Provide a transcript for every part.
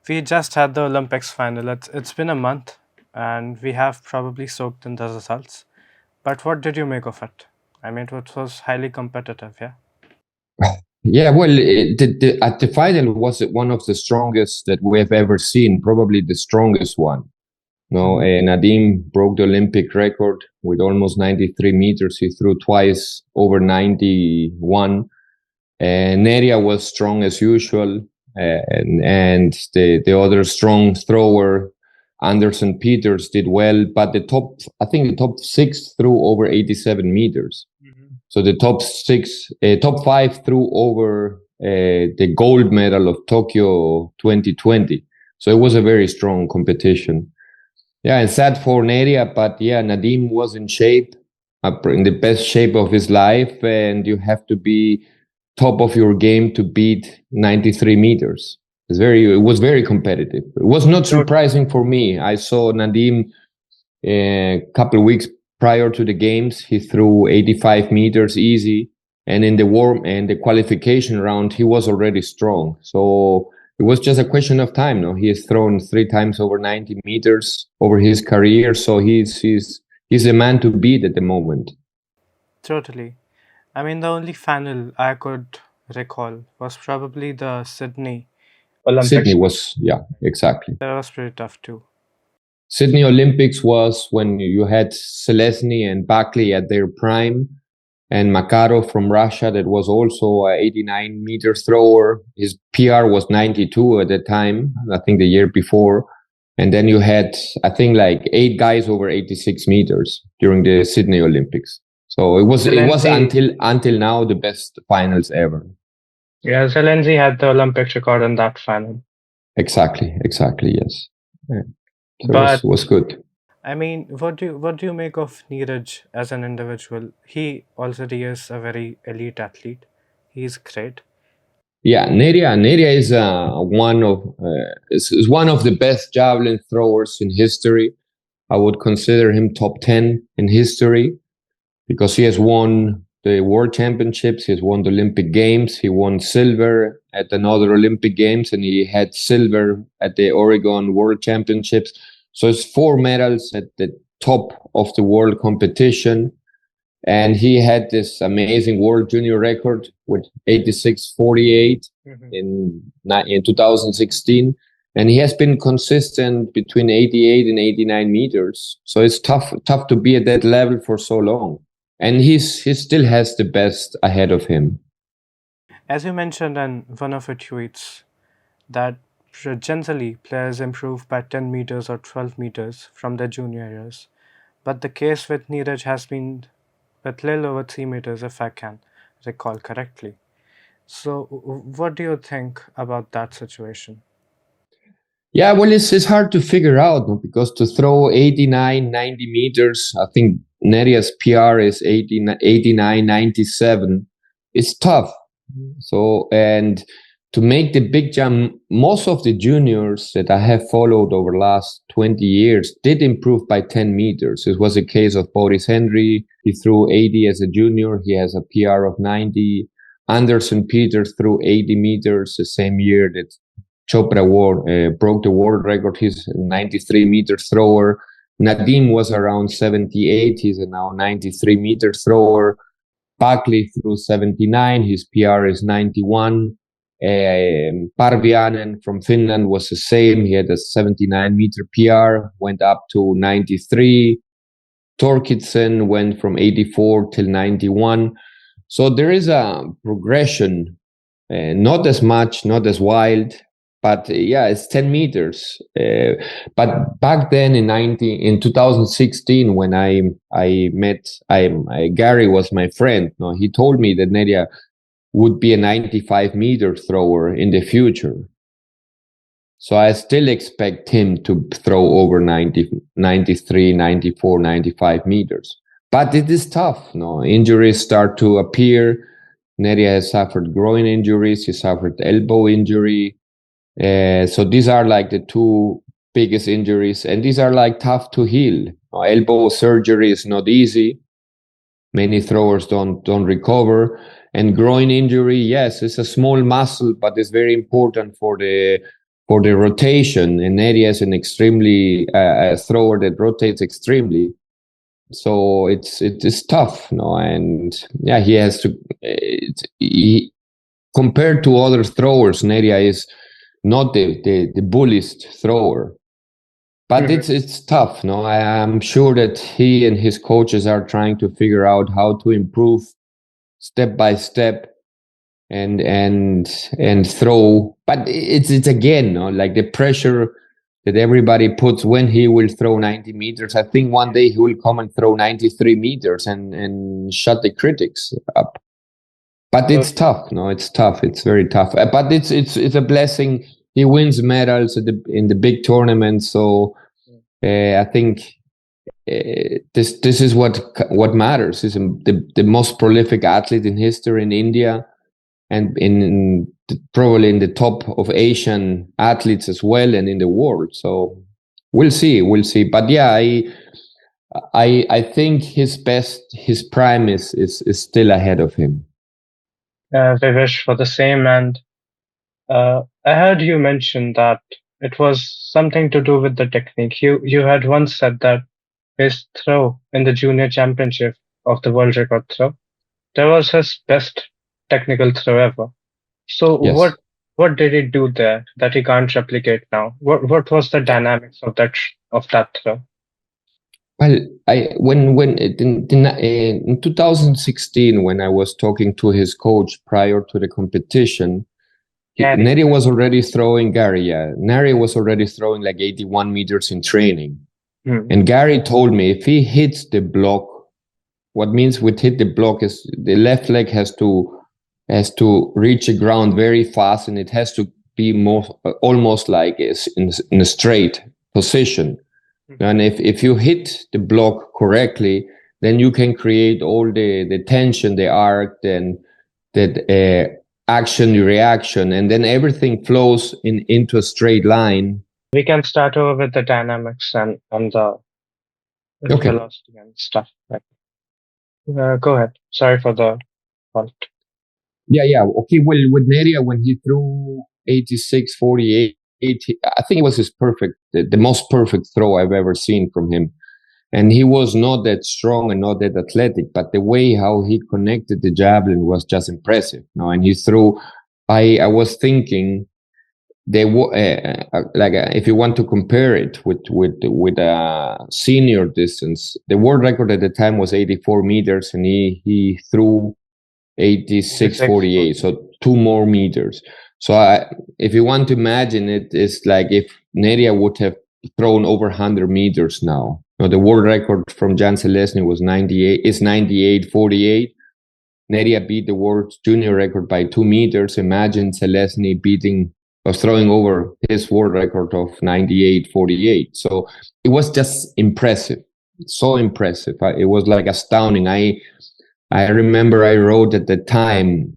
We just had the Olympics final. It's been a month, and we have probably soaked in the results. But what did you make of it? I mean, it was highly competitive, yeah. Yeah, well, at the final was one of the strongest that we have ever seen, probably the strongest one. No, Nadim broke the Olympic record with almost 93 meters. He threw twice over 91. Neria was strong as usual, and the other strong thrower, Anderson Peters, did well. But I think the top six threw over 87 meters. So the top five threw over the gold medal of Tokyo 2020. So it was a very strong competition. Yeah, and sad for Neria, but yeah, Nadim was in shape, in the best shape of his life, and you have to be top of your game to beat 93 meters. It was very competitive. It was not surprising for me. I saw Nadim a couple of weeks prior to the games. He threw 85 meters easy, and in the qualification round, he was already strong. So it was just a question of time. No, he has thrown 3 times over 90 meters over his career, so he's a man to beat at the moment. Totally. I mean, the only final I could recall was probably the Sydney Olympics. Sydney was, yeah, exactly. That was pretty tough too. Sydney Olympics was when you had Selesny and Buckley at their prime, and Makarov from Russia, that was also a 89 meter thrower. His PR was 92 at the time, I think the year before. And then you had, I think, like 8 guys over 86 meters during the Sydney Olympics. So it was until now the best finals ever. Yeah, Zelensky had the Olympic record in that final. Exactly, yes. Yeah. So but it was good. I mean, what do you make of Neeraj as an individual? He already is a very elite athlete. He's great. Yeah, Neria is one of the best javelin throwers in history. I would consider him top 10 in history because he has won the World Championships. He has won the Olympic Games. He won silver at another Olympic Games, and he had silver at the Oregon World Championships. So it's 4 medals at the top of the world competition. And he had this amazing world junior record with 86.48 in 2016. And he has been consistent between 88 and 89 meters. So it's tough to be at that level for so long. And he still has the best ahead of him. As you mentioned in one of your tweets, that generally players improve by 10 meters or 12 meters from their junior years. But the case with Neeraj has been with little over 3 meters, if I can recall correctly. So what do you think about that situation? Yeah, well, it's hard to figure out, no? Because to throw 89, 90 meters, I think Neria's PR is 89, 97. It's tough. So, and to make the big jump, most of the juniors that I have followed over the last 20 years did improve by 10 meters. It was a case of Boris Henry. He threw 80 as a junior. He has a PR of 90. Anderson Peters threw 80 meters the same year that Chopra broke the world record. He's a 93 meter thrower. Nadim was around 78. He's a now 93 meter thrower. Buckley threw 79. His PR is 91. Parvianen from Finland was the same. He had a 79 meter PR, went up to 93. Torkildsen went from 84 till 91. So there is a progression, not as much, not as wild, but yeah, it's 10 meters. But back then in 2016, when I met, Gary was my friend. No, he told me that Neria would be a 95 meter thrower in the future. So I still expect him to throw over 90, 93, 94, 95 meters. But it is tough. No, injuries start to appear. Neria has suffered groin injuries. He suffered elbow injury. So these are like the 2 biggest injuries, and these are like tough to heal. Elbow surgery is not easy. Many throwers don't recover. And groin injury, yes, it's a small muscle, but it's very important for the for the rotation, and Neria is an extremely a thrower that rotates extremely. So it's tough, and yeah, he has to. Compared to other throwers, Neria is not the bulliest thrower, but it's tough. I'm sure that he and his coaches are trying to figure out how to improve step by step and throw. But it's again, like the pressure that everybody puts when he will throw 90 meters. I think one day he will come and throw 93 meters and shut the critics up. But it's tough. It's tough. It's very tough. But it's a blessing. He wins medals in the big tournaments. So I think this is what matters. He's the most prolific athlete in history in India, and probably in the top of Asian athletes as well, and in the world. So we'll see. But yeah, I think his prime is still ahead of him. We wish for the same. And I heard you mention that it was something to do with the technique. You had once said that his throw in the junior championship of the world record throw, that was his best technical throw ever. So Yes. what did he do there that he can't replicate now? What was the dynamics of that throw? Well, in 2016, when I was talking to his coach prior to the competition, Neri was already throwing Neri was already throwing like 81 meters in training. And Gary told me if he hits the block, what means with hit the block is the left leg has to reach the ground very fast, and it has to be almost like in a straight position. And if you hit the block correctly, then you can create all the tension, the arc, then that action, reaction, and then everything flows into a straight line. We can start over with the dynamics and the velocity and stuff. Go ahead. Sorry for the fault. Yeah. Okay. Well, with Neria, when he threw 86-48, I think it was the most perfect throw I've ever seen from him. And he was not that strong and not that athletic, but the way how he connected the javelin was just impressive. And he threw. I was thinking, if you want to compare it with a senior distance, the world record at the time was 84 meters, and he threw 86-48, so 2 more meters. So if you want to imagine it, it's like if Neria would have thrown over 100 meters now. The world record from Jan Selesny was 98-48. Neria beat the world junior record by 2 meters. Imagine Selesny was throwing over his world record of 98-48. So it was just impressive, so impressive. It was like astounding. I remember I wrote at the time,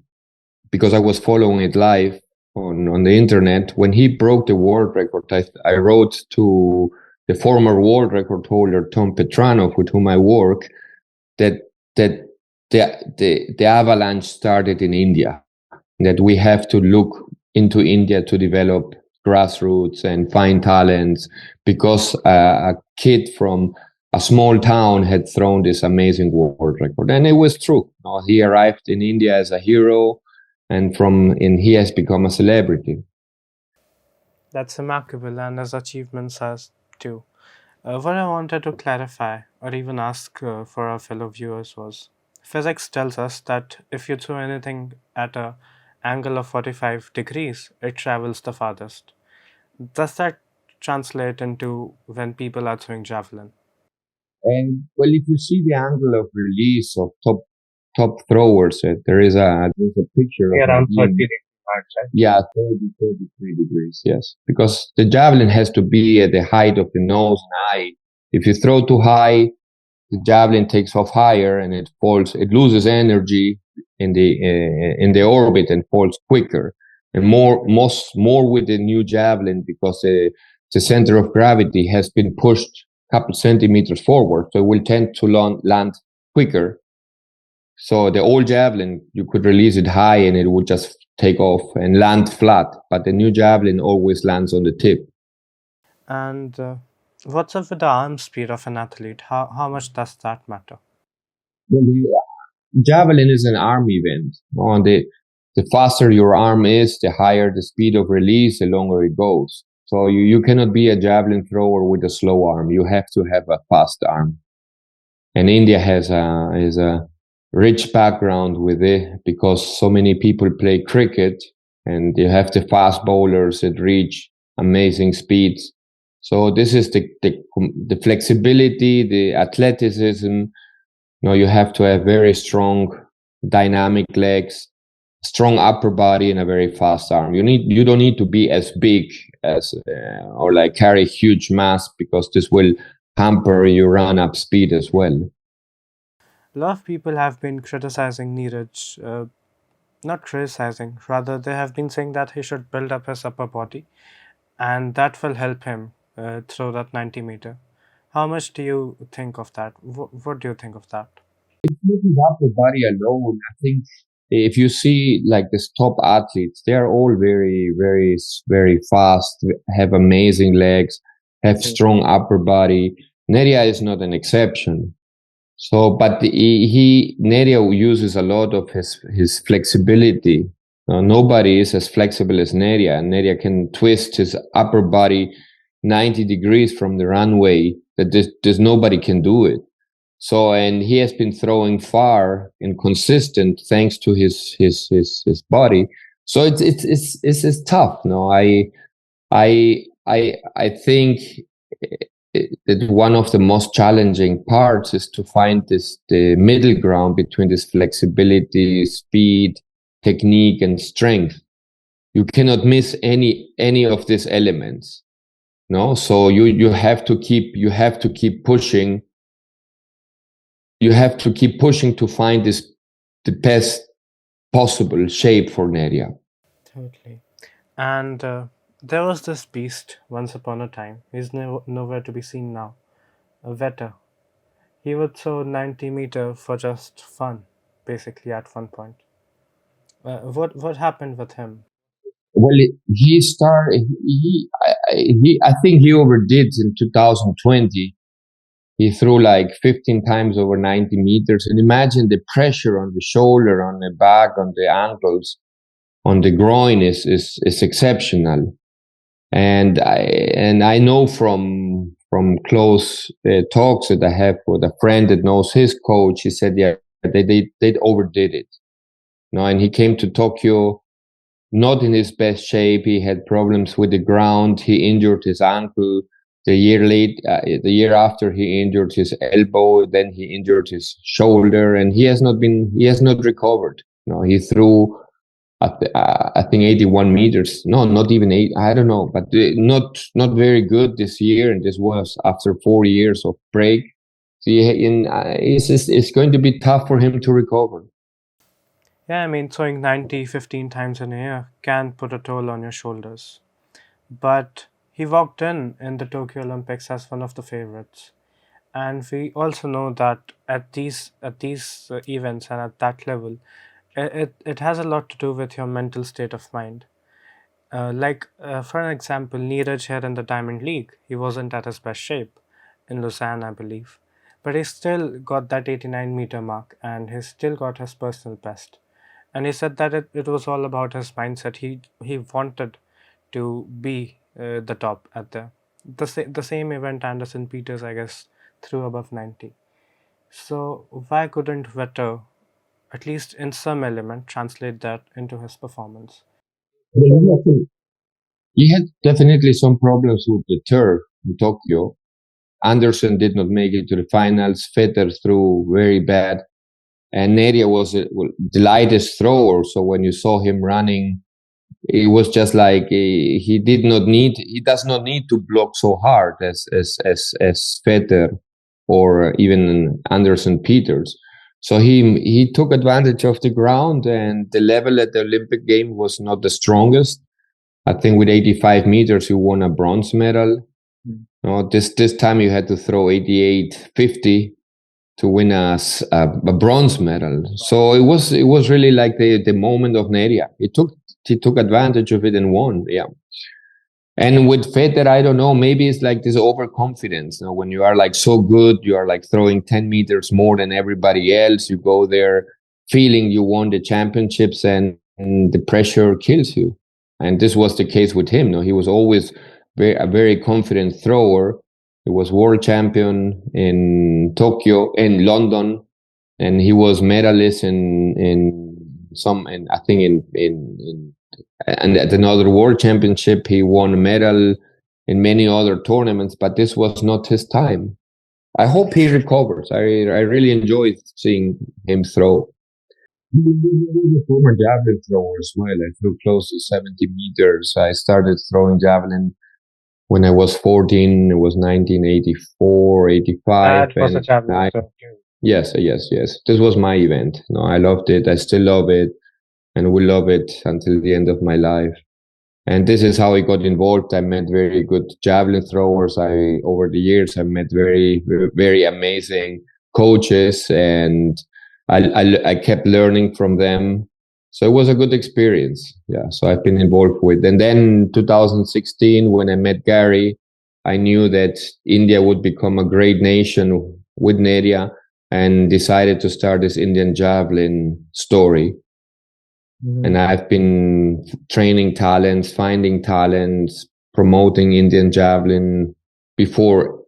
because I was following it live on the internet, when he broke the world record, I wrote to the former world record holder, Tom Petranov, with whom I work, that the avalanche started in India, that we have to look into India to develop grassroots and find talents, because a kid from a small town had thrown this amazing world record. And it was true. He arrived in India as a hero, and he has become a celebrity. That's remarkable, and his achievements has too. What I wanted to clarify, or even ask for our fellow viewers, was physics tells us that if you throw anything at an angle of 45 degrees, it travels the farthest. Does that translate into when people are throwing javelin? Well, if you see the angle of release of top throwers, there's a picture around 30 degrees. Yeah, 33 degrees, yes. Because the javelin has to be at the height of the nose and eye. If you throw too high, the javelin takes off higher and it falls. It loses energy in the orbit and falls quicker. And more with the new javelin, because the center of gravity has been pushed a couple centimeters forward, so it will tend to land quicker. So the old javelin, you could release it high and it would just take off and land flat, but the new javelin always lands on the tip. And what's up with the arm speed of an athlete? How much does that matter? Well, the javelin is an arm event. On the faster your arm is, the higher the speed of release, the longer it goes. So you cannot be a javelin thrower with a slow arm. You have to have a fast arm. And India has a rich background with it because so many people play cricket, and you have the fast bowlers that reach amazing speeds. So this is the flexibility, the athleticism. You have to have very strong dynamic legs, strong upper body, and a very fast arm. You don't need to be as big as or like carry huge mass, because this will hamper your run up speed as well. A lot of people have been criticizing Neeraj, not criticizing, rather they have been saying that he should build up his upper body, and that will help him throw that 90 meter. How much do you think of that? What do you think of that? It's not upper body alone. I think if you see like these top athletes, they are all very, very, very fast, have amazing legs, have strong upper body. Neria is not an exception. So, but Neria uses a lot of his flexibility. Nobody is as flexible as Neria. Neria can twist his upper body 90 degrees from the runway. That there's nobody can do it. So, and he has been throwing far and consistent thanks to his body. So it's tough. No, I think that one of the most challenging parts is to find the middle ground between this flexibility, speed, technique, and strength. You cannot miss any of these elements. No, so you have to keep pushing. You have to keep pushing to find the best possible shape for Neria. Totally. And there was this beast once upon a time. He's nowhere to be seen now. A Vetter. He would throw 90 meter for just fun, basically at one point. What happened with him? Well, he started. I think he overdid in 2020. He threw like 15 times over 90 meters. And imagine the pressure on the shoulder, on the back, on the ankles, on the groin is exceptional. And I know from close talks that I have with a friend that knows his coach. He said, yeah, they overdid it. And he came to Tokyo not in his best shape. He had problems with the ground. He injured his ankle. The year after, he injured his elbow. Then he injured his shoulder, and he has not recovered. He threw, I think 81 meters. No, not even 8. I don't know, but not very good this year. And this was after 4 years of break. So it's going to be tough for him to recover. Yeah, I mean, throwing 90, 15 times in a year can put a toll on your shoulders. But he walked in the Tokyo Olympics as one of the favorites. And we also know that at these events and at that level, it has a lot to do with your mental state of mind. For an example, Neeraj here in the Diamond League, he wasn't at his best shape in Lausanne, I believe. But he still got that 89 meter mark, and he still got his personal best. And he said that it was all about his mindset. He wanted to be the top at the same event. Anderson Peters, I guess, threw above 90. So why couldn't Vetter, at least in some element, translate that into his performance? He had definitely some problems with the turf in Tokyo. Anderson did not make it to the finals. Vetter threw very bad. And Neria was the lightest thrower. So when you saw him running, it was just like he does not need to block so hard as Vetter or even Anderson Peters. So he took advantage of the ground, and the level at the Olympic game was not the strongest. I think with 85 meters, he won a bronze medal. This time you had to throw 88.50 to win a bronze medal. So it was really like the moment of Neria. It took he took advantage of it and won. Yeah. And with Federer, I don't know, maybe it's like this overconfidence. You know, when you are like so good, you are like throwing 10 meters more than everybody else. You go there feeling you won the championships, and the pressure kills you. And this was the case with him. You know, he was always a very confident thrower. He was world champion in Tokyo, in London, and he was medalist in some, and I think in and at another world championship he won a medal in many other tournaments, but this was not his time. I hope he recovers. I really enjoyed seeing him throw. He was a former javelin thrower as well. I threw close to 70 meters. I started throwing javelin when I was 14. It was 1984, 85. That was a And javelin I, throw. yes, yes, yes. This was my event. No, I loved it. I still love it, and will love it until the end of my life. And this is how I got involved. I met very good javelin throwers. Over the years, I met very, very amazing coaches, and I kept learning from them. So it was a good experience. Yeah. So I've been involved with. And then 2016, when I met Gary, I knew that India would become a great nation with Neria, and decided to start this Indian javelin story. And I've been training talents, finding talents, promoting Indian javelin before.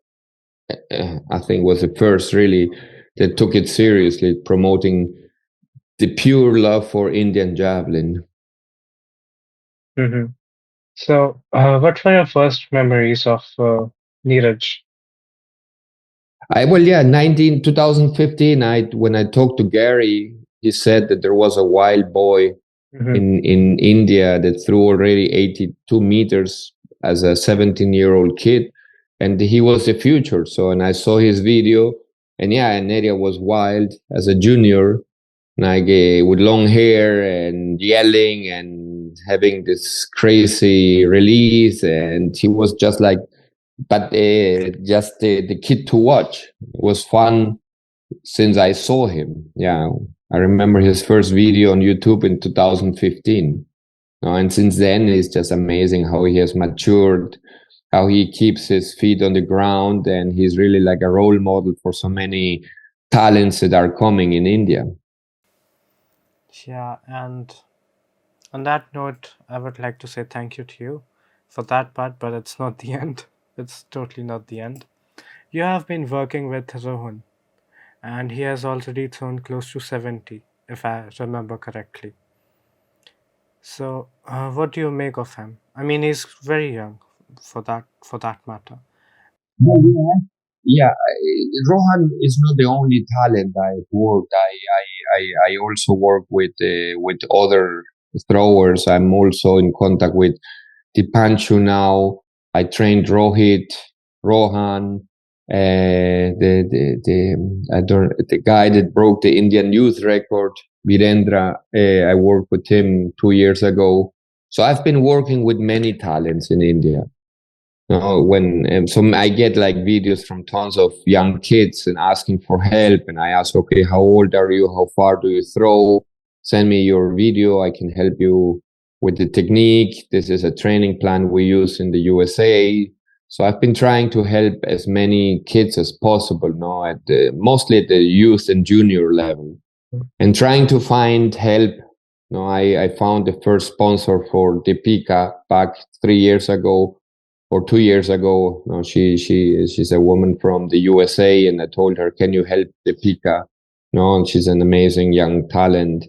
I think was the first really that took it seriously, promoting the pure love for Indian javelin. Mm-hmm. So, what were your first memories of Neeraj? Well, yeah, 2015, when I talked to Gary, he said that there was a wild boy Mm-hmm. in India that threw already 82 meters as a 17-year-old kid, and he was the future. So, and I saw his video, and yeah, Neria was wild as a junior, like with long hair and yelling and having this crazy release, and he was just like, but just the kid to watch. It was fun since I saw him. Yeah, I remember his first video on YouTube in 2015. And since then, it's just amazing how he has matured, how he keeps his feet on the ground, and he's really like a role model for so many talents that are coming in India. Yeah, and on that note, I would like to say thank you to you for that part, but it's not the end. It's totally not the end. You have been working with Rohan, and he has already thrown close to 70, if I remember correctly. So, what do you make of him? I mean, he's very young for that matter. Yeah, Rohan is not the only talent I've worked. I also work with other throwers. I'm also in contact with Dipanshu now. I trained Rohit, Rohan, the guy that broke the Indian youth record, Virendra. I worked with him 2 years ago. So I've been working with many talents in India. When so I get like videos from tons of young kids and asking for help, and I ask, okay, how old are you? How far do you throw? Send me your video. I can help you with the technique. This is a training plan we use in the USA. So I've been trying to help as many kids as possible, mostly at the youth and junior level, and trying to find help. I found the first sponsor for Deepika back 3 years ago or 2 years ago. She's a woman from the USA, and I told her, "Can you help Deepika?" And she's an amazing young talent.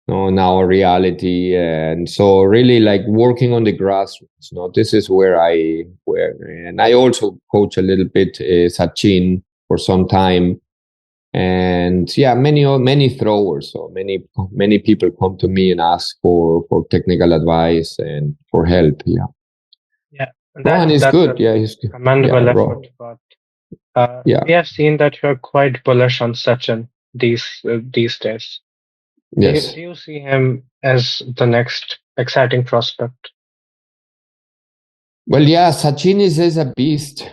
Now a reality, and so really like working on the grassroots. This is where and I also coach a little bit Sachin for some time, and yeah, many throwers. So many people come to me and ask for technical advice and for help. Yeah. Yeah, Rohan is that's good. a Yeah, he's good. Yeah, commendable effort. But yeah, we have seen that you're quite bullish on Sachin these days. yes. Do you see him as the next exciting prospect? Well, yeah, Sachin is a beast.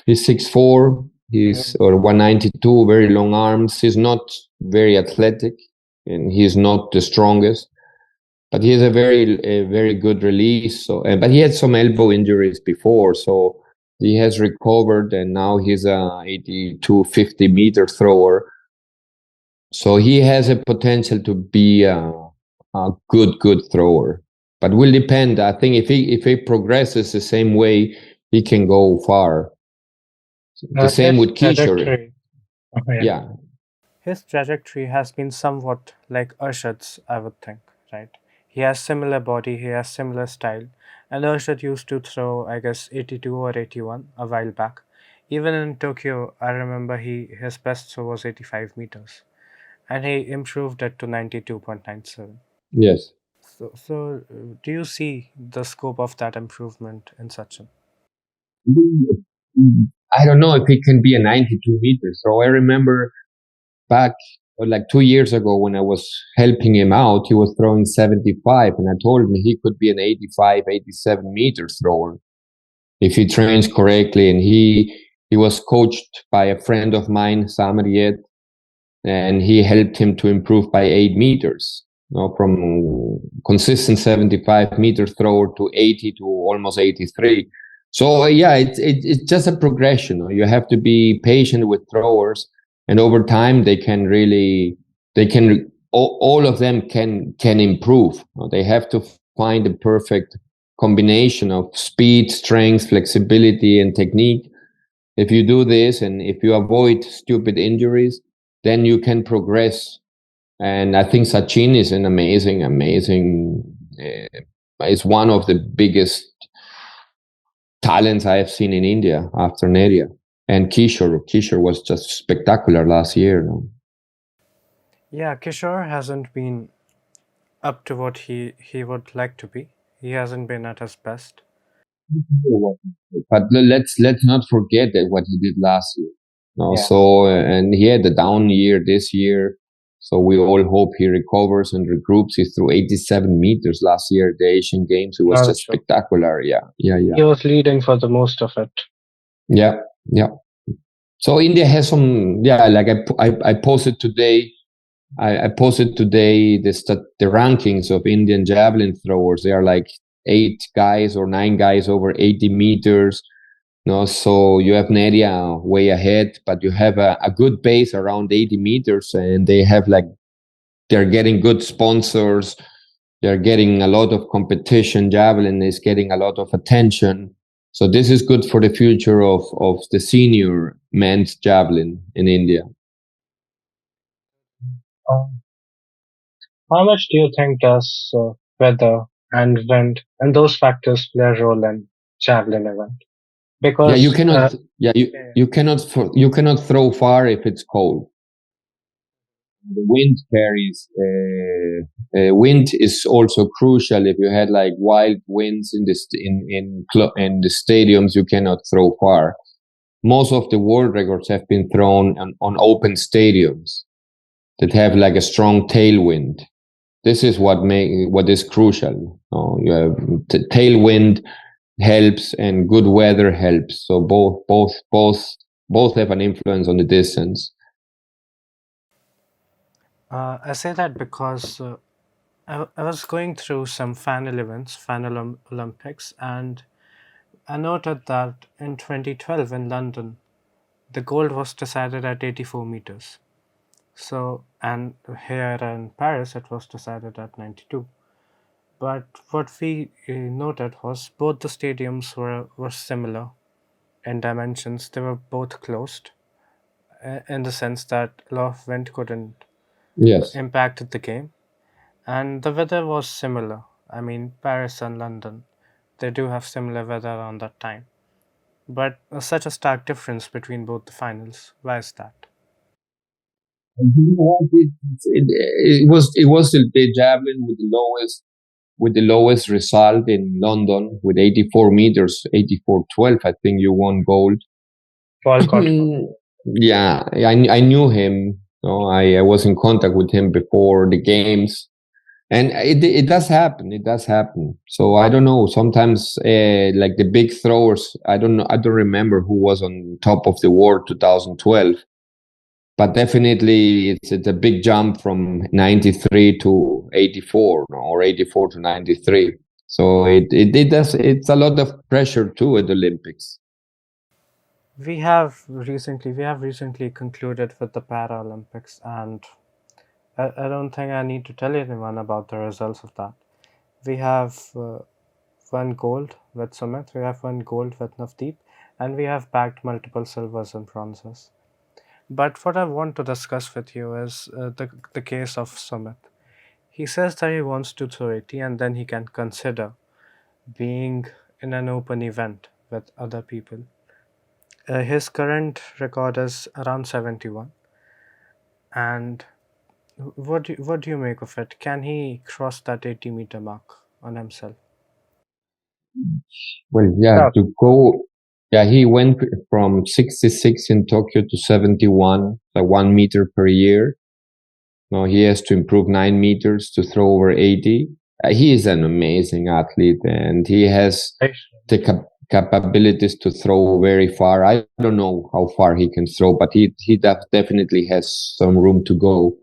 He's 6'4". He's Mhm. or 192, very long arms. He's not very athletic, and he's not the strongest. but he has a very good release. So, but he had some elbow injuries before, so he has recovered, and now he's a 80 to 50-meter thrower. So he has a potential to be a good thrower, but will depend. I think if he progresses the same way, he can go far. The same His with Kishore. trajectory, yeah. Yeah, His trajectory has been somewhat like Arshad's, I would think, right? He has similar body, he has similar style, and Arshad used to throw, I guess, 82 or 81 a while back. Even in Tokyo, I remember his best throw was 85 meters, and he improved it to 92.97. yes. Do you see the scope of that improvement in Sachin? I don't know if he can be a 92 meters. So I remember back like 2 years ago when I was helping him out, he was throwing 75, and I told him he could be an 85, 87 meter thrower if he trains correctly. And he was coached by a friend of mine, Samariet, and he helped him to improve by 8 meters. From consistent 75-meter thrower to 80 to almost 83. So yeah, it's just a progression. You have to be patient with throwers, and over time all of them can improve. They have to find the perfect combination of speed, strength, flexibility, and technique. If you do this, and if you avoid stupid injuries, then you can progress. And I think Sachin is an amazing. Is one of the biggest talents I have seen in India after Neria. And Kishore was just spectacular last year. No? Yeah, Kishore hasn't been up to what he would like to be. He hasn't been at his best. But let's not forget that what he did last year. No, Yeah. so and he had a down year this year. So we all hope he recovers and regroups. He threw 87 meters last year at the Asian Games. It was That's just true. spectacular. Yeah, yeah, yeah, He was leading for the most of it. yeah, yeah. So India has some, yeah. Like I posted today. I posted today the rankings of Indian javelin throwers. They are like 8 guys or 9 guys over 80 meters. No, so you have Neria way ahead, but you have a good base around 80 meters, and they're getting good sponsors. They're getting a lot of competition. Javelin is getting a lot of attention. So this is good for the future of the senior men's javelin in India. Um, how much do you think does weather and wind and those factors play a role in javelin event? Yeah, you Because cannot. Yeah, yeah, you cannot throw far if it's cold. The wind carries. Wind is also crucial. If you had like wild winds in the stadiums, you cannot throw far. Most of the world records have been thrown on open stadiums that have like a strong tailwind. This is what is crucial. You have tailwind helps and good weather helps. So both have an influence on the distance. I say that because I was going through some final events, final Olympics, and I noted that in 2012 in London, the gold was decided at 84 meters. So, and here in Paris, it was decided at 92. But what we noted was both the stadiums were similar in dimensions. They were both closed in the sense that a lot of wind couldn't Yes. impact the game. And the weather was similar. I mean, Paris and London, they do have similar weather around that time. But such a stark difference between both the finals. Why is that? It was the javelin with the lowest result in London with 84 meters, 84.12. I think you won gold. Walcott. Yeah, I knew him. I was in contact with him before the games, and it does happen. It does happen. So I don't know. Sometimes, like the big throwers, I don't know. I don't remember who was on top of the world 2012. but definitely it's a big jump from 93 to 84, no, or 84 to 93. So it does, it's a lot of pressure too at the Olympics. We have recently concluded with the Paralympics, and I don't think I need to tell anyone about the results of that. We have one gold with Sumit, we have one gold with Navdeep, and we have bagged multiple silvers and bronzes. But what I want to discuss with you is the case of Sumit. He says that he wants to throw 80 and then he can consider being in an open event with other people. His current record is around 71. And what do you make of it? Can he cross that 80-meter mark on himself? Well, yeah, Yeah. to go, yeah, he went from 66 in Tokyo to 71, like 1 meter per year. Now he has to improve 9 meters to throw over 80. He is an amazing athlete, and he has the capabilities to throw very far. I don't know how far he can throw, but he definitely has some room to go.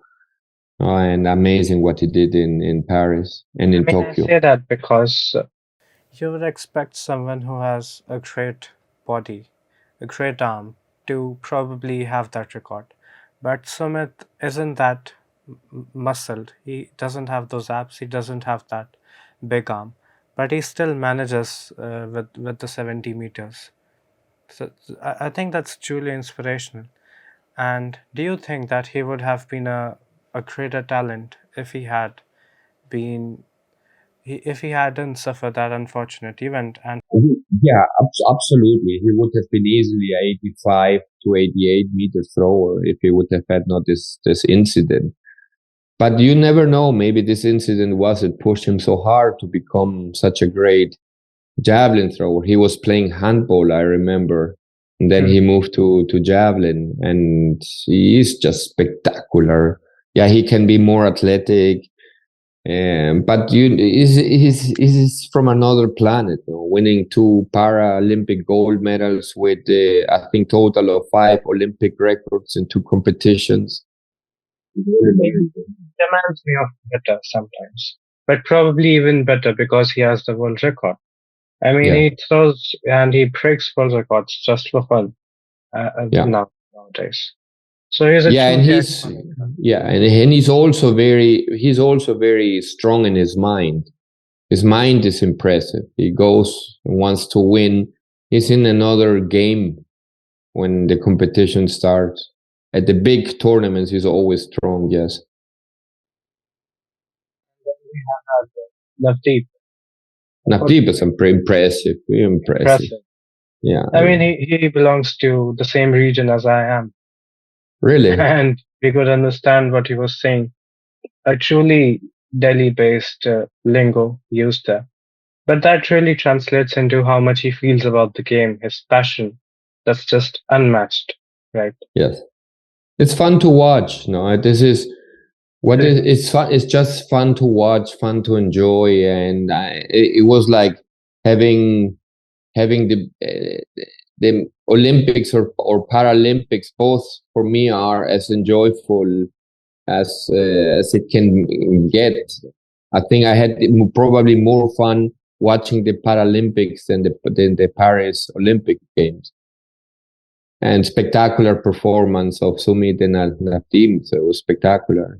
And amazing what he did in Paris and in I Tokyo. say that because you would expect someone who has a great body, a great arm, to probably have that record. But Sumit isn't that muscled. He doesn't have those abs. He doesn't have that big arm. But he still manages with the 70 meters. So I think that's truly inspirational. And do you think that he would have been a greater talent if he had been if he hadn't suffered that unfortunate event? And Yeah, absolutely. He would have been easily a 85 to 88 meter thrower if he would have had not this incident. But you never know. Maybe this incident was it pushed him so hard to become such a great javelin thrower. He was playing handball, I remember. And then he moved to javelin, and he is just spectacular. Yeah, he can be more athletic. But he's from another planet, you know, winning 2 Paralympic gold medals with I think total of 5 Olympic records in 2 competitions. reminds me of better sometimes, but probably even better because he has the world record. I mean, Yeah, he throws and he breaks world records just for fun yeah, nowadays. So he's a yeah, and truly he's iconic. yeah, and he's also very strong in his mind. His mind is impressive. He goes and wants to win. He's in another game when the competition starts. At the big tournaments, he's always strong. Yes. Navdeep. Navdeep is impressive. Very impressive. Impressive. Yeah. I mean, he belongs to the same region as I am, Really? and we could understand what he was saying. A truly Delhi-based lingo used there. But that really translates into how much he feels about the game, his passion. That's just unmatched, right? Yes. It's fun to watch. No, this is what it's fun. It's just fun to watch, fun to enjoy, and it was like having the Olympics or Paralympics. Both for me are as enjoyable as it can get. I think I had probably more fun watching the Paralympics than the Paris Olympic Games. And spectacular performance of Sumit and Navdeep. So it was spectacular.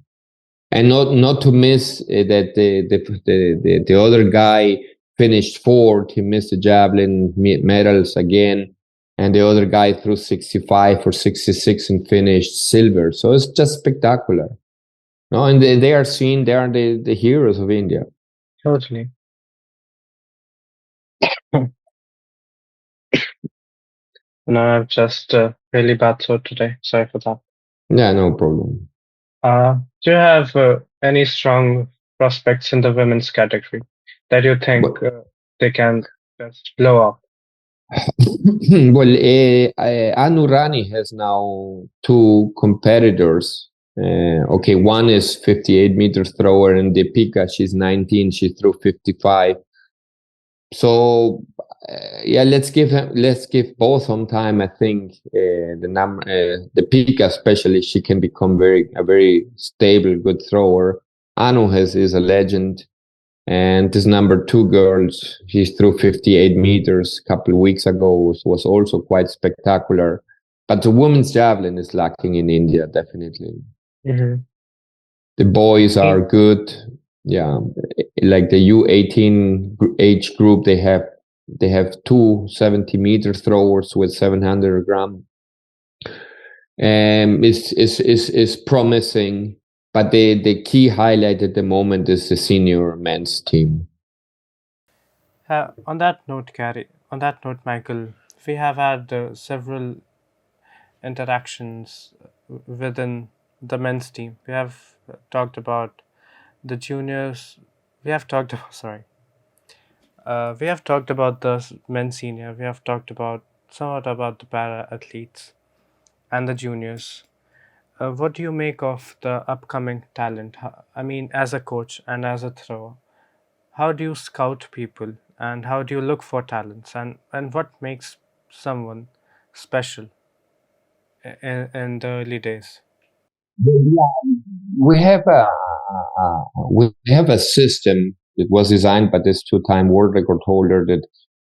And not to miss that the other guy finished fourth. He missed the javelin medals again, and the other guy threw 65 or 66 and finished silver. So it's just spectacular. No, and they are seen. They are the heroes of India. Totally. No, I've just really bad throat today. Sorry for that. Yeah, no problem. Do you have any strong prospects in the women's category that you think they can just blow up? Well, Anu Rani has now 2 competitors. Okay, one is 58 meter thrower, and Deepika, she's 19, she threw 55. So yeah, let's give both some time. I think the Pika especially, she can become a very stable, good thrower. Anu is a legend, and this number two girls, she threw 58 meters a couple of weeks ago, was also quite spectacular. But the women's javelin is lacking in India, definitely. Mm-hmm. The boys are good. Yeah, like the U18 age group, they have two 70-meter throwers with 700 gram. Is promising, but the key highlight at the moment is the senior men's team. On that note, Michael, we have had several interactions within the men's team. We have talked about the juniors. We have talked about we have talked about the men's senior. We have talked about somewhat about the para athletes and the juniors. What do you make of the upcoming talent? I mean, as a coach and as a thrower, how do you scout people and how do you look for talents and what makes someone special in the early days? Yeah, we have a system that was designed by this two-time world record holder that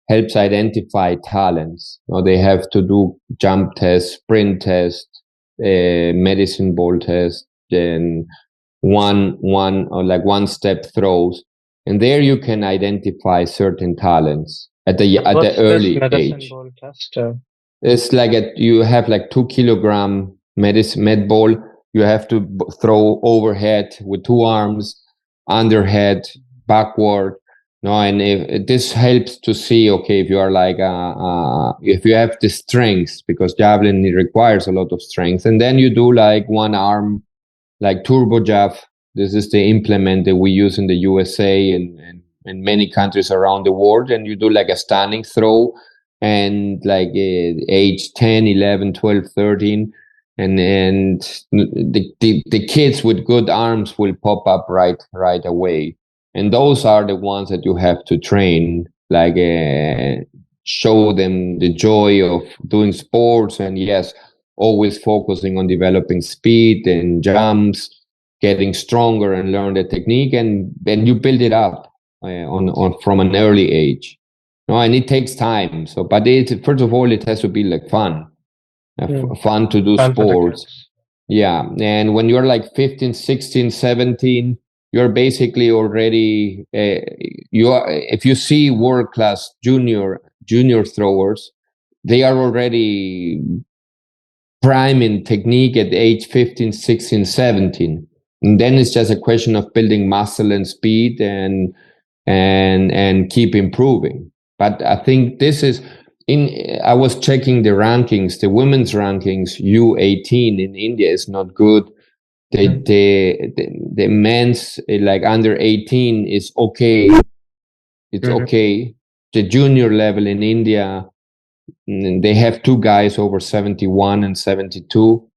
helps identify talents. They have to do jump tests, sprint tests, medicine ball test, then one step throws, and there you can identify certain talents at the early age. Ball test? It's like you have like 2 kilogram med ball. You have to throw overhead with two arms, underhead, backward. No, and if this helps to see, okay, if you are like if you have the strength, because javelin requires a lot of strength, and then you do like one arm, like turbo jav. This is the implement that we use in the USA and many countries around the world, and you do like a standing throw, and like age 10, 11, 12, 13, and the kids with good arms will pop up right away. And those are the ones that you have to train, like show them the joy of doing sports, and yes, always focusing on developing speed and jumps, getting stronger and learn the technique, and then you build it up on from an early age. No, and it takes time. So, but first of all, it has to be like fun, fun to do sports. Yeah, and when you're like 15, 16, 17, you're basically already you are. If you see world class junior throwers, they are already prime in technique at age 15, 16, 17. And then it's just a question of building muscle and speed and keep improving. But I think this is I was checking the rankings, the women's rankings, U18 in India is not good. The men's like under 18 is okay. It's okay. The junior level in India, they have two guys over 71 and 72,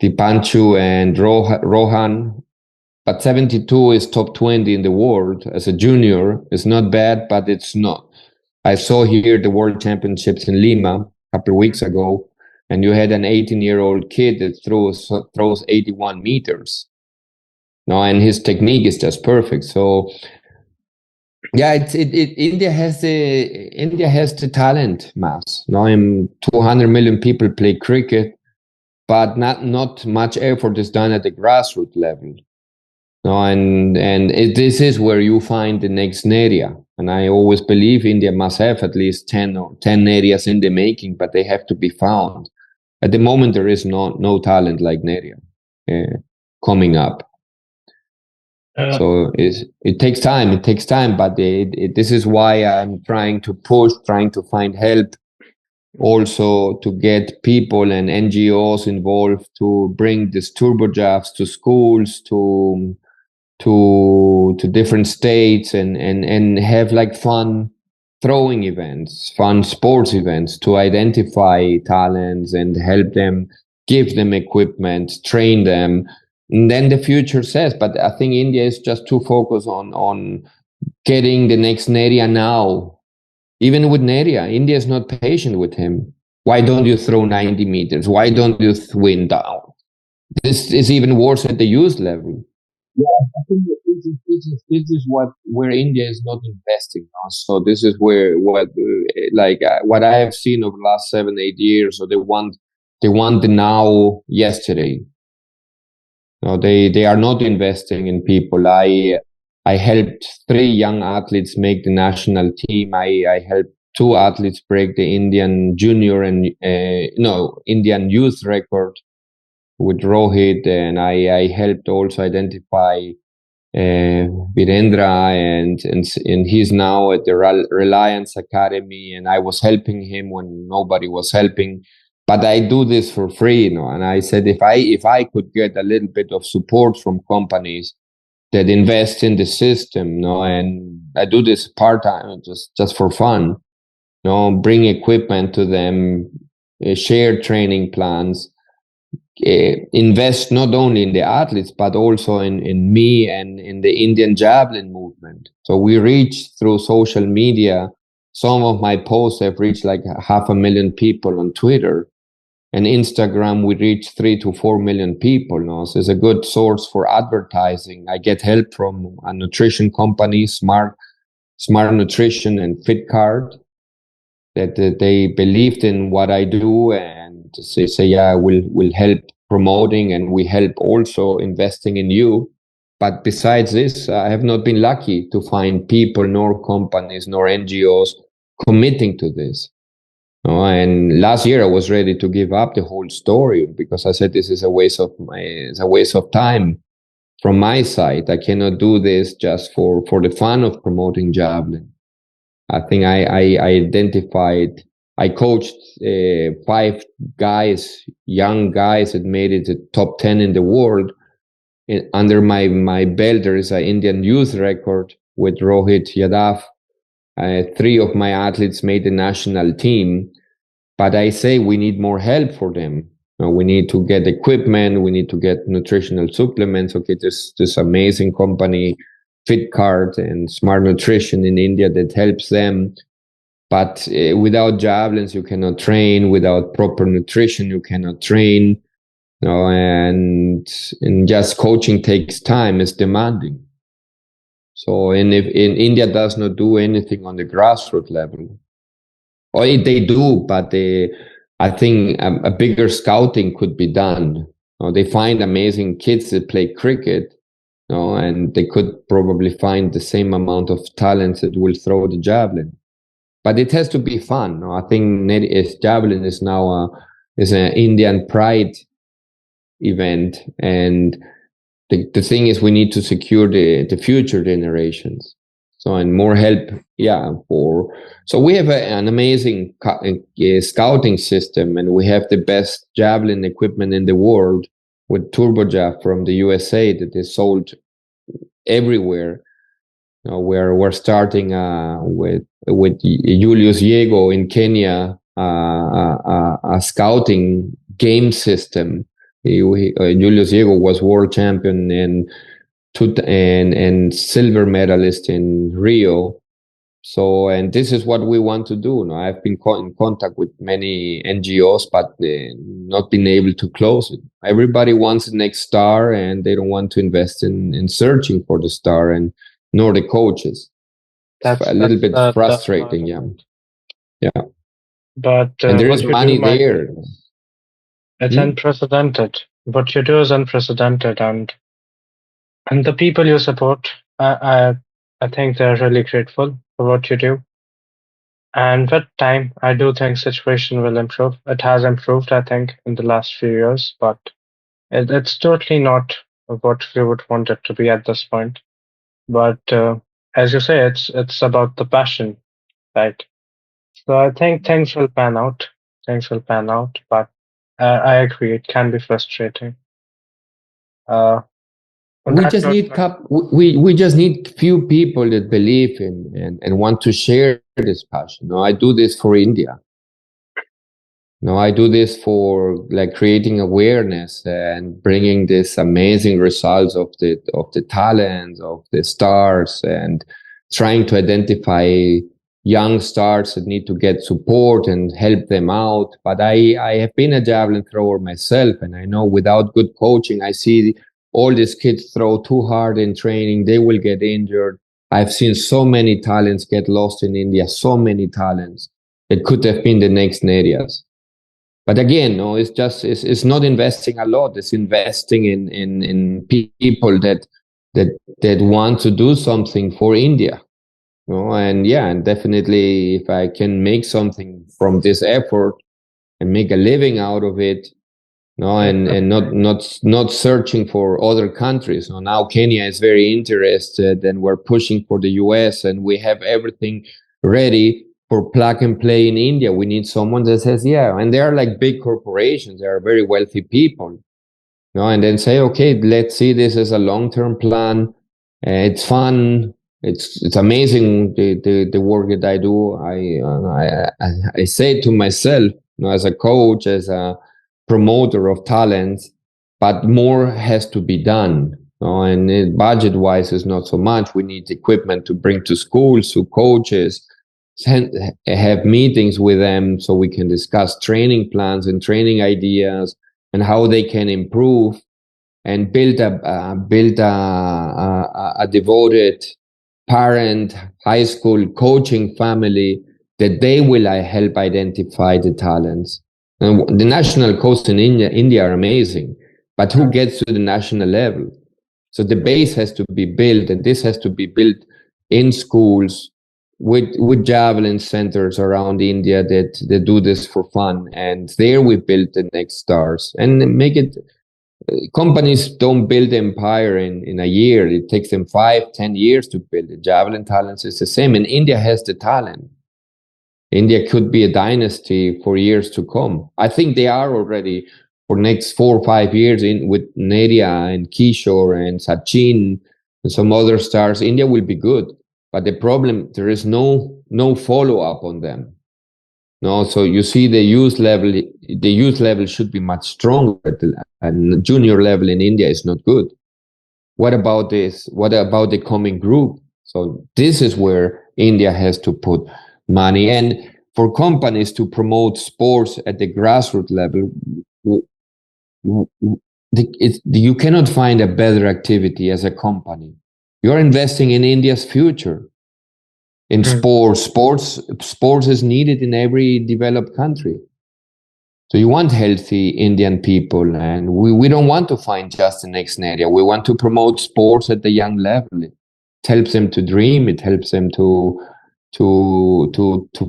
Dipanshu and Rohan. But 72 is top 20 in the world as a junior. It's not bad, but it's not. I saw here the World Championships in Lima a couple of weeks ago, and you had an 18-year-old kid that throws 81 meters. No, and his technique is just perfect. So, yeah, India has the talent mass. Now, 200 million people play cricket, but not much effort is done at the grassroots level. No, and this is where you find the next area. And I always believe India must have at least 10 areas in the making, but they have to be found. At the moment, there is no talent like Neria coming up. So it takes time. It takes time, but this is why I'm trying to push, trying to find help, also to get people and NGOs involved to bring these turbo jabs to schools, to different states, and have like fun throwing events, fun sports events to identify talents and help them, give them equipment, train them. And then the future says, but I think India is just too focused on getting the next Neria now Even with Neria, India is not patient with him. Why don't you throw 90 meters? Why don't you swing down? This is even worse at the youth level. Yeah, I think that this is what where India is not investing now. So this is where what I have seen over the last 7-8 years. So they want the now yesterday. No, they are not investing in people. I helped 3 young athletes make the national team. I helped 2 athletes break the Indian junior and Indian youth record with Rohit, and I helped also identify Virendra, and he's now at the Reliance Academy, and I was helping him when nobody was helping. But I do this for free, and I said if I could get a little bit of support from companies that invest in the system, and I do this part time, just for fun, bring equipment to them, share training plans, invest not only in the athletes but also in me and in the Indian javelin movement. So we reach through social media. Some of my posts have reached like 500,000 people on Twitter, and Instagram we reach 3 to 4 million people now. So it's a good source for advertising. I get help from a nutrition company, Smart Nutrition and FitCard, that they believed in what I do, and say yeah, we'll help promoting, and we help also investing in you. But besides this, I have not been lucky to find people, nor companies, nor NGOs committing to this. And last year I was ready to give up the whole story because I said this is a waste of time from my side. I cannot do this just for the fun of promoting javelin. I think I identified. I coached 5 guys, young guys that made it to top 10 in the world. Under my belt, there is an Indian youth record with Rohit Yadav. 3 of my athletes made the national team. But I say we need more help for them. We need to get equipment. We need to get nutritional supplements. Okay, this amazing company, FitCard and Smart Nutrition in India, that helps them. But without javelins, you cannot train. Without proper nutrition, you cannot train. And just coaching takes time. It's demanding. So, and if in India does not do anything on the grassroots level, or they do, but I think a bigger scouting could be done. They find amazing kids that play cricket, and they could probably find the same amount of talents that will throw the javelin. But it has to be fun. I think javelin is now is an Indian pride event, and the thing is we need to secure the future generations. So, and more help, so we have an amazing scouting system, and we have the best javelin equipment in the world with TurboJav from the USA that is sold everywhere. We're starting with Julius Yego in Kenya, a scouting game system. Julius Yego was world champion and silver medalist in Rio. So, and this is what we want to do. I've been in contact with many NGOs, but not been able to close it. Everybody wants the next star, and they don't want to invest in searching for the star, and nor the coaches. That's a little bit frustrating, yeah. But and there is money there. It's unprecedented. What you do is unprecedented, and the people you support, I think they're really grateful for what you do. And with time, I do think situation will improve. It has improved, I think, in the last few years, but it's totally not what we would want it to be at this point. But as you say, it's about the passion, right? So I think things will pan out. Things will pan out, but I agree, it can be frustrating. We just need few people that believe in and want to share this passion. I do this for India. I do this for like creating awareness and bringing this amazing results of the talents of the stars, and trying to identify young stars that need to get support and help them out. But I have been a javelin thrower myself, and I know without good coaching, I see all these kids throw too hard in training, they will get injured. I've seen so many talents get lost in India, so many talents that could have been the next Nerias. But again, no, it's not investing a lot. It's investing in people that want to do something for India. No, and yeah, and definitely if I can make something from this effort and make a living out of it, no, and not searching for other countries. No, now Kenya is very interested, and we're pushing for the US, and we have everything ready for plug and play in India. We need someone that says, yeah, and they are like big corporations, they are very wealthy people. No, and then say, okay, let's see this as a long-term plan. It's fun. It's amazing the work that I do. I say to myself, as a coach, as a promoter of talents, but more has to be done. And budget wise is not so much. We need equipment to bring to schools, to coaches, have meetings with them so we can discuss training plans and training ideas and how they can improve, and build a devoted parent, high school coaching family that they will help identify the talents. And the national coaches in India are amazing, but who gets to the national level? So the base has to be built, and this has to be built in schools with javelin centers around India that do this for fun. And there we build the next stars and make it. Companies don't build empire in a year. It takes them 5-10 years to build it. Javelin talents is the same, and India has the talent. India could be a dynasty for years to come. I think they are already for next 4 or 5 years with Neria and Kishore and Sachin and some other stars. India will be good, but the problem, there is no follow up on them. No, so you see the youth level should be much stronger, and junior level in India is not good. What about this? What about the coming group? So this is where India has to put money, and for companies to promote sports at the grassroots level, you cannot find a better activity as a company. You're investing in India's future. In sports is needed in every developed country. So you want healthy Indian people, and we don't want to find just the next Neria. We want to promote sports at the young level. It helps them to dream. It helps them to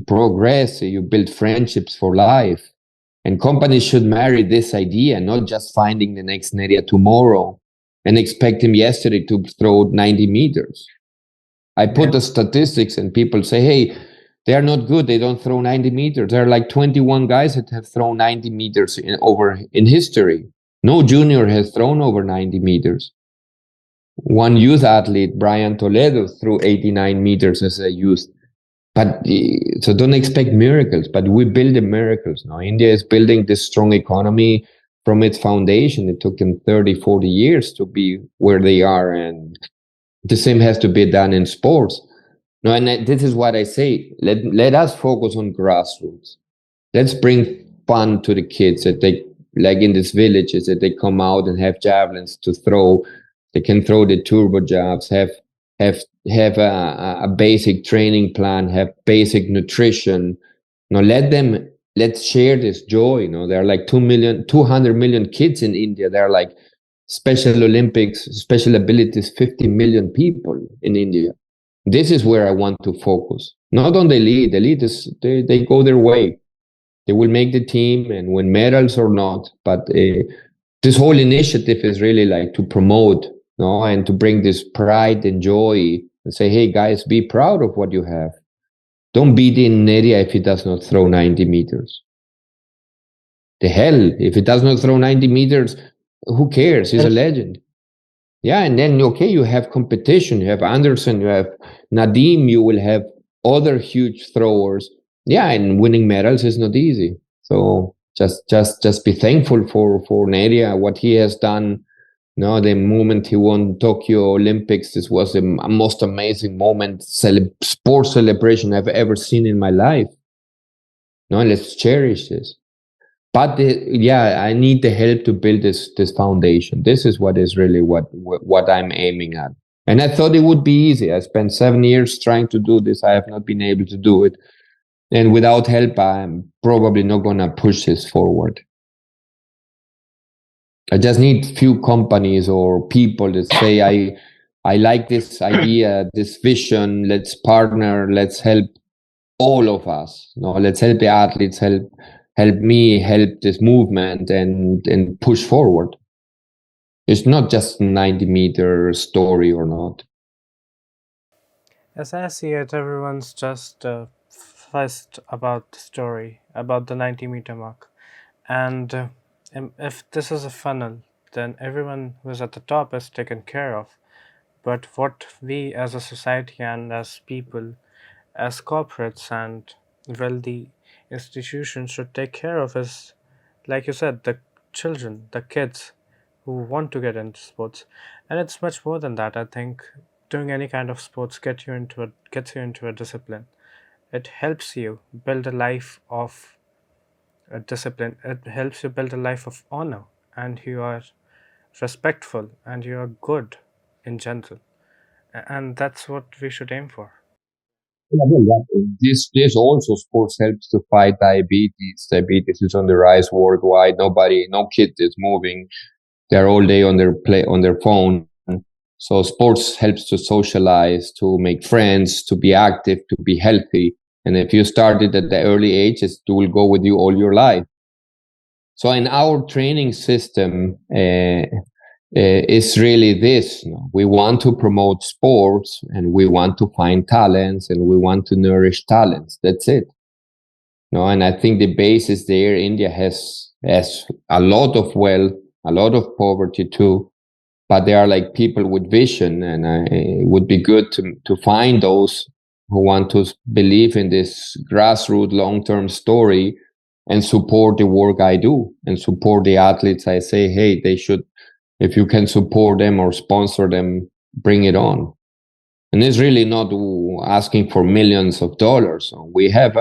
progress. You build friendships for life. And companies should marry this idea, not just finding the next Neria tomorrow and expect him yesterday to throw 90 meters. I put the statistics, and people say, hey, they are not good. They don't throw 90 meters. There are like 21 guys that have thrown 90 meters in history. No junior has thrown over 90 meters. One youth athlete, Brian Toledo, threw 89 meters as a youth. But so don't expect miracles, but we build the miracles now. India is building this strong economy from its foundation. It took them 30, 40 years to be where they are, and the same has to be done in sports. No, and this is what I say. Let us focus on grassroots. Let's bring fun to the kids, that they, like in these villages, that they come out and have javelins to throw. They can throw the turbo jabs, have a basic training plan, have basic nutrition. Now let's share this joy. There are like 200 million kids in India. There are like Special Olympics, special abilities, 50 million people in India. This is where I want to focus. Not on the elite. The elite is, they go their way. They will make the team and win medals or not. But this whole initiative is really like to promote, and to bring this pride and joy and say, hey guys, be proud of what you have. Don't beat in Neria if he does not throw 90 meters. The hell, if he does not throw 90 meters, who cares? He's a legend. Yeah, and then, okay, you have competition. You have Anderson, you have Nadim, you will have other huge throwers. Yeah, and winning medals is not easy. So just be thankful for Neria, what he has done, No, the moment he won Tokyo Olympics, this was the most amazing moment, sports celebration I've ever seen in my life. No, let's cherish this. But yeah, I need the help to build this foundation. This is what is really what I'm aiming at. And I thought it would be easy. I spent 7 years trying to do this. I have not been able to do it. And without help, I'm probably not going to push this forward. I just need few companies or people that say, I like this idea, this vision. Let's partner. Let's help all of us. No, let's help the athletes. Help me. Help this movement and push forward. It's not just 90-meter story or not. As I see it, everyone's just fussed about the story, about the 90-meter mark. And if this is a funnel, then everyone who's at the top is taken care of. But what we as a society and as people, as corporates and wealthy institutions should take care of is, like you said, the children, the kids who want to get into sports. And it's much more than that. I think doing any kind of sports gets you into a discipline. It helps you build a life of a discipline. It helps you build a life of honor, and you are respectful and you are good in general. And that's what we should aim for. Yeah, well, this also sports helps to fight diabetes. Diabetes is on the rise worldwide. No kid is moving. They're all day on their phone. So sports helps to socialize, to make friends, to be active, to be healthy. And if you started at the early age, it will go with you all your life. So in our training system, it's really this. We want to promote sports and we want to find talents and we want to nourish talents. That's it. And I think the base is there. India has a lot of wealth, a lot of poverty too, but they are like people with vision, and it would be good to find those who want to believe in this grassroots long-term story and support the work I do and support the athletes. I say, hey, they should, if you can support them or sponsor them, bring it on. And it's really not asking for millions of dollars. We have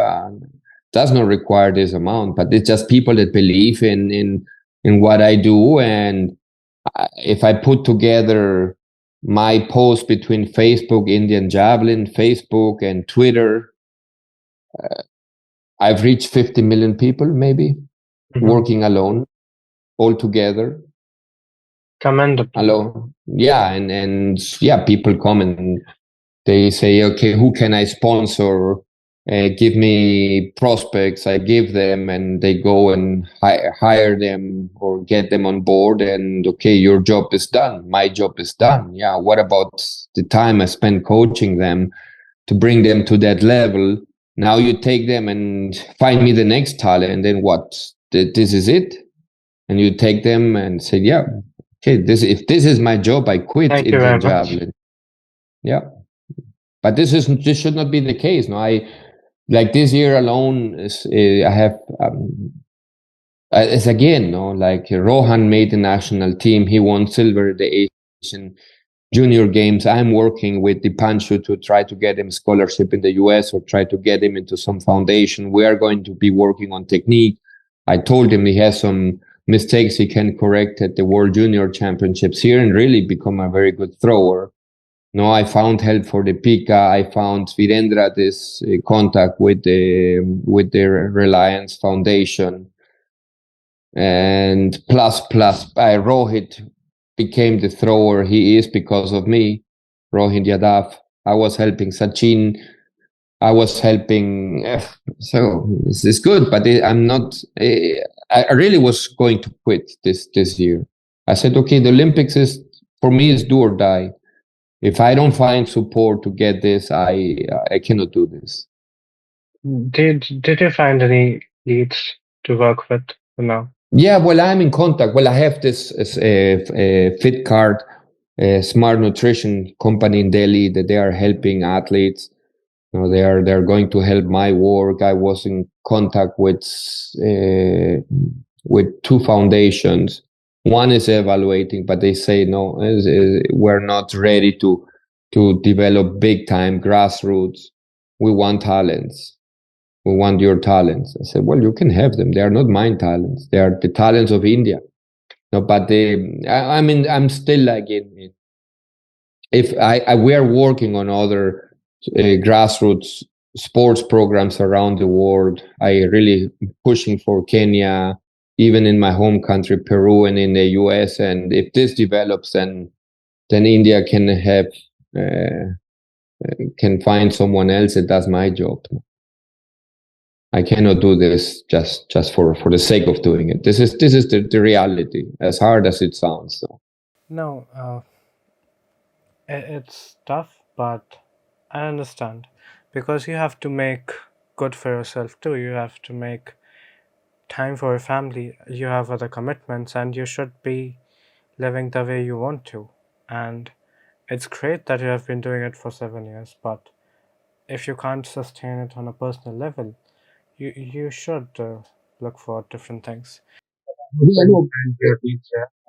does not require this amount, but it's just people that believe in what I do. And if I put together my post between Facebook, Indian Javelin, Facebook, and Twitter, I've reached 50 million people, maybe, working alone, all together. Commendable. Alone. Yeah, and yeah, people come and they say, okay, who can I sponsor? Give me prospects. I give them, and they go and hire them or get them on board. And okay, your job is done. My job is done. Yeah. What about the time I spend coaching them to bring them to that level? Now you take them and find me the next talent. And then what? This is it. And you take them and say, yeah, okay, if this is my job, I quit Indian Javelin. Yeah. But this should not be the case. No, like this year alone, I have it's again, like Rohan made the national team. He won silver at the Asian Junior Games. I'm working with Dipanshu to try to get him scholarship in the US or try to get him into some foundation. We are going to be working on technique. I told him he has some mistakes he can correct at the World Junior Championships here and really become a very good thrower. No, I found help for the Pika. I found Virendra this contact with the Reliance Foundation, and plus Rohit became the thrower he is because of me. Rohit Yadav. I was helping Sachin. I was helping. So this is good, but I'm not. I really was going to quit this year. I said, okay, the Olympics is for me is do or die. If I don't find support to get this, I cannot do this. Did you find any leads to work with for now? Yeah, well, I'm in contact. Well, I have this FitCard, smart nutrition company in Delhi that they are helping athletes. They're going to help my work. I was in contact with two foundations. One is evaluating, but they say no, we're not ready to develop big time grassroots. We want talents. We want your talents. I said, well, you can have them. They are not my talents. They are the talents of India. No, but I mean, I'm still like if we are working on other grassroots sports programs around the world. I really pushing for Kenya, even in my home country, Peru, and in the US. And if this develops, then India can have can find someone else that does my job. I cannot do this just for the sake of doing it. This is the reality, as hard as it sounds. So. No, it's tough, but I understand because you have to make good for yourself too. You have to make time for your family. You have other commitments, and you should be living the way you want to. And it's great that you have been doing it for 7 years, but if you can't sustain it on a personal level, you should look for different things. Yeah, no,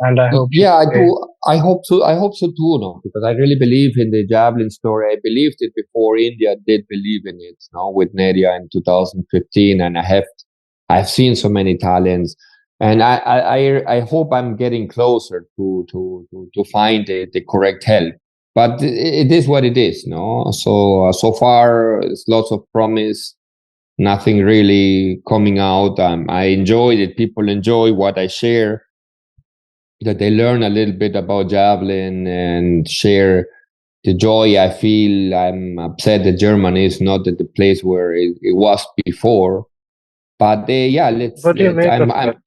And I hope yeah, I do. I hope so. I hope so too, no, because I really believe in the javelin story. I believed it before India did believe in it. Now with Nadia in 2015, and I've seen so many talents, and I hope I'm getting closer to find the correct help. But it is what it is, no. So far, it's lots of promise. Nothing really coming out. I enjoy that people enjoy what I share, that they learn a little bit about javelin and share the joy I feel. I'm upset that Germany is not at the place where it was before. But yeah, what do you make of it?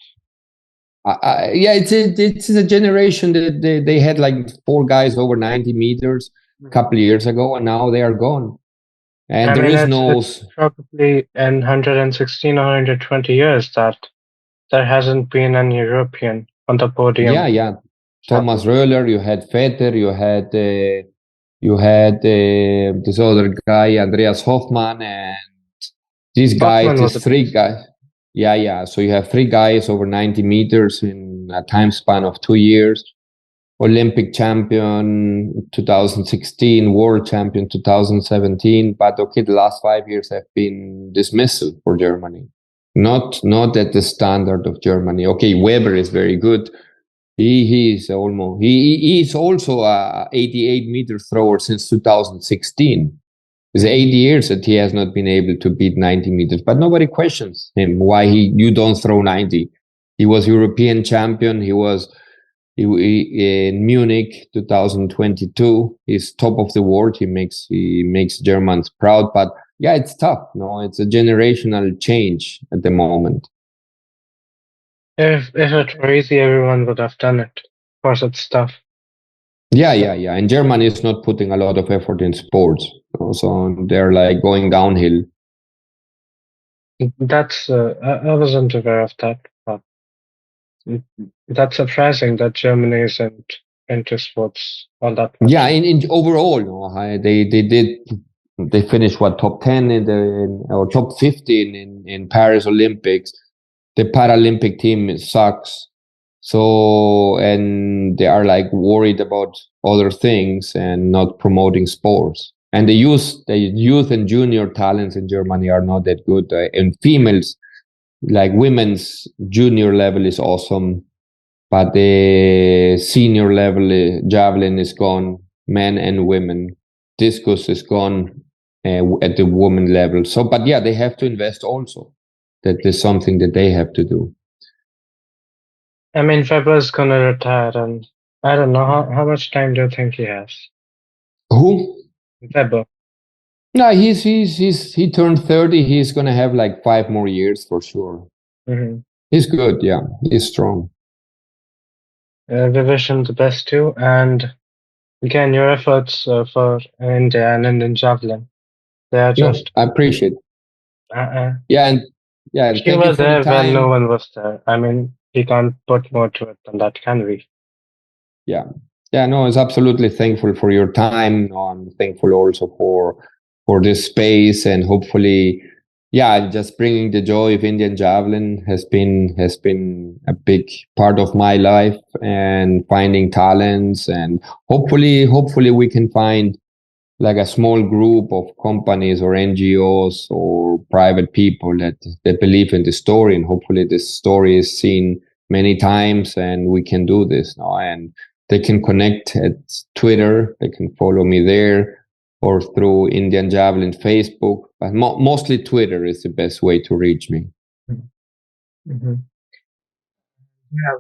Yeah, it's a generation that they had like 4 guys over 90 meters a couple of years ago, and now they are gone. And I there mean, is no. it's probably in 116 or 120 years that there hasn't been an European on the podium. Yeah. Thomas Röhler, you had Vetter, you had this other guy, Andreas Hoffmann, and these guys, these 3 guys. Yeah. So you have 3 guys over 90 meters in a time span of 2 years. Olympic champion 2016, world champion 2017. But okay, the last 5 years have been dismissal for Germany. Not at the standard of Germany. Okay, Weber is very good. He's also a 88 meter thrower since 2016. It's 80 years that he has not been able to beat 90 meters, but nobody questions him why you don't throw 90. He was European champion. He was in Munich 2022. He's top of the world. He makes Germans proud. But yeah, it's tough. No, it's a generational change at the moment. If it were easy, everyone would have done it. Of course, it's tough. Yeah. And Germany is not putting a lot of effort in sports, so they're like going downhill. That's I wasn't aware of that, but that's surprising that Germany isn't into sports all that much. Yeah, in overall, they finished top 10 or top 15 in Paris Olympics. The Paralympic team sucks. So, and they are like worried about other things and not promoting sports. And the youth and junior talents in Germany are not that good. And females, like women's junior level is awesome, but the senior level javelin is gone. Men and women, discus is gone at the woman level. So, but yeah, they have to invest also. That is something that they have to do. I mean, Weber's gonna retire, and I don't know how much time do you think he has? Who? Weber. No, he turned 30. He's gonna have like 5 more years for sure. Mm-hmm. He's good. Yeah, he's strong. We wish him the best too, and again, your efforts for India and Indian javelin, they are just. I appreciate. Yeah, and he was there when no one was there. I mean, we can't put more to it than that, can we? Yeah. No, it's absolutely thankful for your time. I'm thankful also for this space, and hopefully yeah, just bringing the joy of Indian javelin has been a big part of my life, and finding talents, and hopefully we can find like a small group of companies or NGOs or private people that believe in the story, and hopefully this story is seen many times, and we can do this now. And they can connect at Twitter, they can follow me there, or through Indian Javelin Facebook, but mostly Twitter is the best way to reach me. Mm-hmm. Yeah,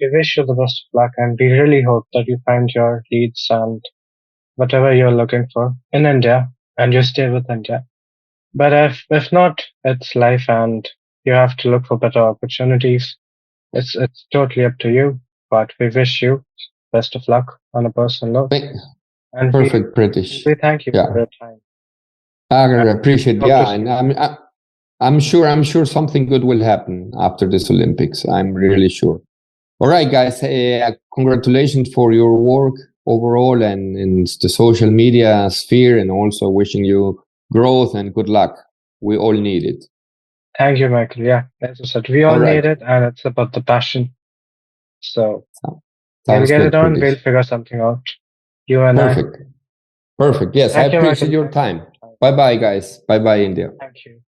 we wish you the best of luck, and we really hope that you find your leads and whatever you're looking for in India, and you stay with India. But if not, it's life, and you have to look for better opportunities. It's totally up to you. But we wish you best of luck on a personal note, and Perfect, British. we thank you Yeah, for your time. I appreciate. Hope to Yeah, see and you. I'm sure something good will happen after this Olympics. I'm really sure. All right, guys. Congratulations for your work overall and in the social media sphere, and also wishing you growth and good luck. We all need it. Thank you, Michael. Yeah, as I said, we all All right. need it, and it's about the passion. So we'll Sounds get it good, on. We'll British. figure something out. You and I. Perfect. Perfect. Yes, I Thank you, appreciate Michael. your Thank you for time. your time. Bye bye, guys. Bye bye, India. Thank you.